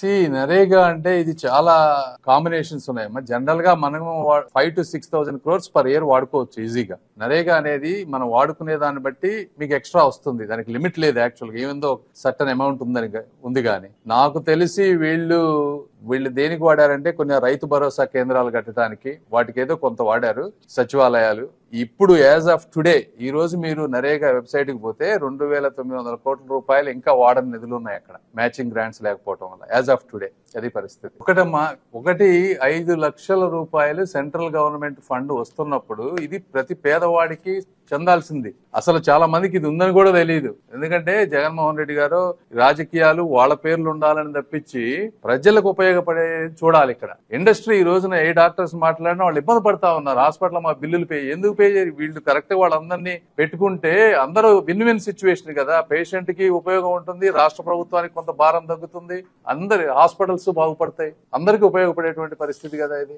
నరేగా అంటే ఇది చాలా కాంబినేషన్స్ ఉన్నాయి. మరి జనరల్ గా మనం 5 to 6,000 crores పర్ ఇయర్ వాడుకోవచ్చు ఈజీగా. నరేగా అనేది మనం వాడుకునే దాన్ని బట్టి మీకు ఎక్స్ట్రా వస్తుంది. దానికి లిమిట్ లేదు యాక్చువల్ గా, ఏముందో సర్టన్ అమౌంట్ ఉంది కానీ నాకు తెలిసి వీళ్ళు దేనికి వాడారంటే కొన్ని రైతు భరోసా కేంద్రాలు కట్టడానికి వాటికి ఏదో కొంత వాడారు, సచివాలయాలు. ఇప్పుడు యాజ్ ఆఫ్ టుడే ఈ రోజు మీరు నరేగా వెబ్సైట్ కి పోతే 2,900 కోట్ల రూపాయలు ఇంకా వాడని నిధులు ఉన్నాయి అక్కడ, మ్యాచింగ్ గ్రాంట్స్ లేకపోవడం వల్ల. యాజ్ ఆఫ్ టుడే అది పరిస్థితి. ఒకటి 5 లక్షల రూపాయలు సెంట్రల్ గవర్నమెంట్ ఫండ్ వస్తున్నప్పుడు ఇది ప్రతి పేదవాడికి చెందాల్సింది. అసలు చాలా మందికి ఇది ఉందని కూడా తెలియదు. ఎందుకంటే జగన్మోహన్ రెడ్డి గారు రాజకీయాలు వాళ్ళ పేర్లు ఉండాలని తప్పించి ప్రజలకు ఉపయోగపడే చూడాలి. ఇక్కడ ఇండస్ట్రీ ఈ రోజున ఏ డాక్టర్స్ మాట్లాడినా వాళ్ళు ఇబ్బంది పడతా ఉన్నారు. హాస్పిటల్ మా బిల్లులు ఎందుకు పే చేయరు వీళ్ళు? కరెక్ట్ వాళ్ళందరినీ పెట్టుకుంటే అందరూ విన్ విన్ సిచ్యువేషన్ కదా. పేషెంట్ కి ఉపయోగం ఉంటుంది, రాష్ట్ర ప్రభుత్వానికి కొంత భారం తగ్గుతుంది, అందరి హాస్పిటల్స్ బాగుపడతాయి, అందరికీ ఉపయోగపడేటువంటి పరిస్థితి కదా ఇది.